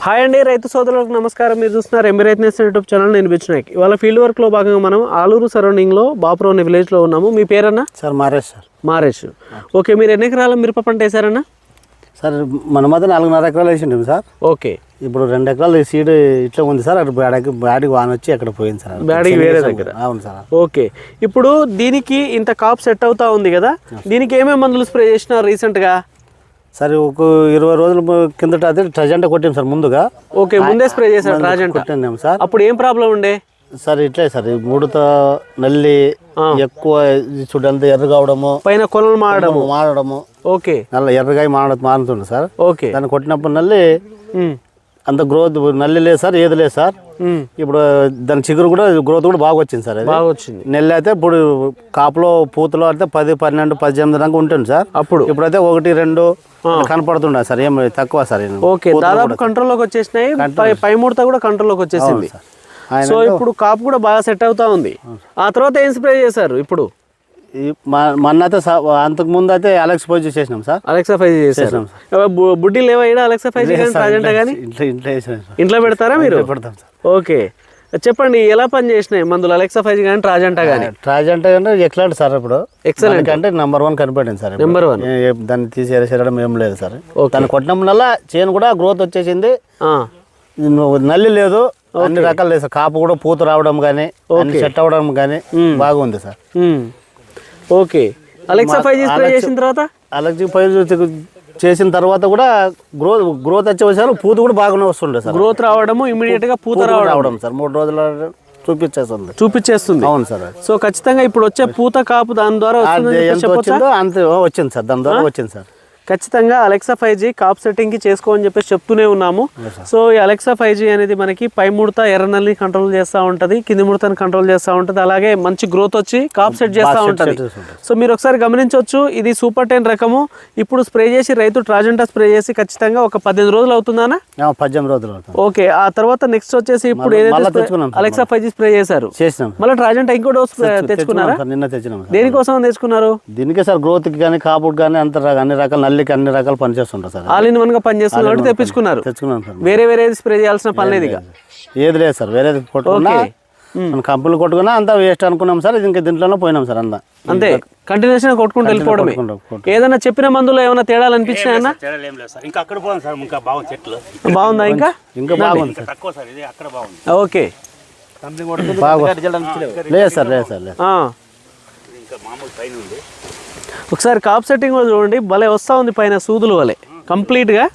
Hi అండి రైతు సోదరులకు నమస్కారం. మీరు చూస్తున్నారు ఎంబీ రైతు నేస్తం యూట్యూబ్ ఛానల్. నేను బిచ్చునాయక్. ఇవాళ ఫీల్డ్ వర్క్లో భాగంగా మనం ఆలూరు సరౌండింగ్లో బాపురం విలేజ్లో ఉన్నాము. మీ పేరన్నా? Sir Maresh. Sir Maresh. Okay, మీరు ఎన్ని ఎకరాల మిరప పంట వేసారన్నా? సార్ మన మధ్య 4.5 ఎకరాలు వేసిండు సార్. ఓకే, ఇప్పుడు 2 ఎకరాలు సీడ్ ఇట్లా ఉంది సార్. అటు బ్యాడికి వాన వచ్చి అక్కడ పోయింది సార్. బ్యాడికి వేరే దగ్గర. అవును సార్. ఓకే, ఇప్పుడు దీనికి ఇంత కాప్ సెట్ అవుతా ఉంది కదా, దీనికి ఏమేమి మందులు స్ప్రే చేసినారు రీసెంట్గా? సరే ఒక 20 రోజుల కిందట అదే ట్రజెంటా కొట్టాం సార్ ముందుగా. ఓకే, ముందే స్ప్రే చేశారు ట్రజెంటా కొట్టాము సార్. అప్పుడు ఏం ప్రాబ్లం ఉండే సార్? ఇట్లే సార్, ముడత నల్లి ఎక్కువ చూడంతా ఎర్ర కావడము, పైన కొనలు మారడము. ఓకే, నల్ల ఎర్రగా మారుతుండే సార్. ఓకే, దాన్ని కొట్టినప్పుడు నల్లి అంత గ్రోత్ నల్లి లేదు సార్, ఏది లేదు సార్. ఇప్పుడు దాని చిగురు కూడా గ్రోత్ కూడా బాగా వచ్చింది సార్. బాగా వచ్చింది. నెల్లి అయితే ఇప్పుడు కాపులో పూతలో అయితే 10, 12, 18 దాకా ఉంటుంది సార్. ఇప్పుడైతే 1, 2 కనపడుతుండే సార్. ఏం తక్కువ సార్. ఓకే, దాదాపు కంట్రోల్లోకి వచ్చేసినాయి. పై ముడత కూడా కంట్రోల్లోకి వచ్చేసింది. సో ఇప్పుడు కాపు కూడా బాగా సెట్ అవుతా ఉంది. ఆ తర్వాత ఏం స్ప్రే చేశారు? ఇప్పుడు మొన్న అయితే అంతకు ముందు అయితే అలెక్సా 5G చేసినాం సార్. అలెక్సా 5G చేసాం. బుడ్డి లేవా అలెక్సా 5G కానీ ఇంట్లో పెడతారా మీరు? పెడతాం సార్. ఓకే, చెప్పండి ఎలా పని చేసినాయి మందులు అలెక్సా 5G కానీ ట్రాజెంటా కానీ? ట్రాజెంటా అంటే ఎక్సలెంట్ సార్. ఇప్పుడు ఎక్సలెంట్ అంటే నెంబర్ 1 కనిపెట్టింది సార్. నెంబర్ 1 దాన్ని తీసేయడం ఏం లేదు సార్. దాన్ని కొట్టినప్పుడు వల్ల చేను కూడా గ్రోత్ వచ్చేసింది. నల్లి లేదు, అన్ని రకాలు లేదు సార్. కాపు కూడా పూత రావడం కానీ అన్ని సెట్ అవ్వడం కానీ బాగుంది sir. Okay, Alexa 5G spray చేసిన తర్వాత అలెక్సా 5G చేసిన తర్వాత కూడా గ్రోత్ వచ్చేసారు. పూత కూడా బాగానే వస్తుండే సార్. గ్రోత్ రావడము, ఇమీడియట్ గా పూత రావడం సార్ 3 రోజుల చూపించేస్తుంది. అవును సార్. సో ఖచ్చితంగా ఇప్పుడు వచ్చే పూత కాపు దాని ద్వారా అంతే వచ్చింది సార్. దాని ద్వారా వచ్చింది సార్. ఖచ్చితంగా అలెక్సా 5G కాప్ సెట్టింగ్కి చేసుకోని చెప్పేసి చెప్తూనే ఉన్నాము. సో ఈ అలెక్సా 5G అనేది మనకి పై ముడత ఎర్రనల్ని కంట్రోల్ చేస్తూ ఉంటుంది, కింది ముడతని కంట్రోల్ చేస్తూ ఉంటుంది, అలాగే మంచి గ్రోత్ వచ్చి కాప్ సెట్ చేస్తూ ఉంటుంది. సో మీరు ఒకసారి గమనించవచ్చు, ఇది సూపర్ 10 రకము. ఇప్పుడు స్ప్రే చేసి రైతు ట్రాజెంటా స్ప్రే చేసి ఖచ్చితంగా ఒక 18 రోజులు అవుతుందానా? 18 రోజులు. ఓకే, ఆ తర్వాత నెక్స్ట్ వచ్చేసి ఇప్పుడు ఏదైతే అలెక్సా 5G స్ప్రే చేశారు, మళ్ళీ ట్రాజెంటా ఇంకో డోస్ తెచ్చుకున్నారా? నిన్న తెచ్చినాం. దేనికోసం తెచ్చుకున్నారు? దీనికే సార్, గ్రోత్ కి కానీ కాపుకి కానీ అన్ని రకాల అన్ని రకాలు పని చేస్తుంటారు సార్. ఆల్ ఇన్ వన్ గా పని చేస్తున్నారు, తెచ్చుకున్నారు. వేరే వేరే స్ప్రే చేయాల్సిన పని లేదు. ఏది లేదు సార్. వేరే కొట్టుకున్నా మన కంపెనీలు కొట్టుకున్నా అంతా వేస్ట్ అనుకున్నాం సార్. ఇంకా దీంట్లోనే పోయినాం సార్. అంతే కంటిన్యూషన్ కొట్టుకుంటూ వెళ్ళిపోవడమే. ఏదైనా చెప్పిన మందులో ఏమైనా తేడాలు అనిపించినాయన్నా? బాగుందా? ఇంకా బాగుంది. ఓకే, లేదు సార్. ఒకసారి కాప్ సెట్టింగ్ కూడా చూడండి, భలే వస్తూ ఉంది. పైన సూదులు వలె కంప్లీట్గా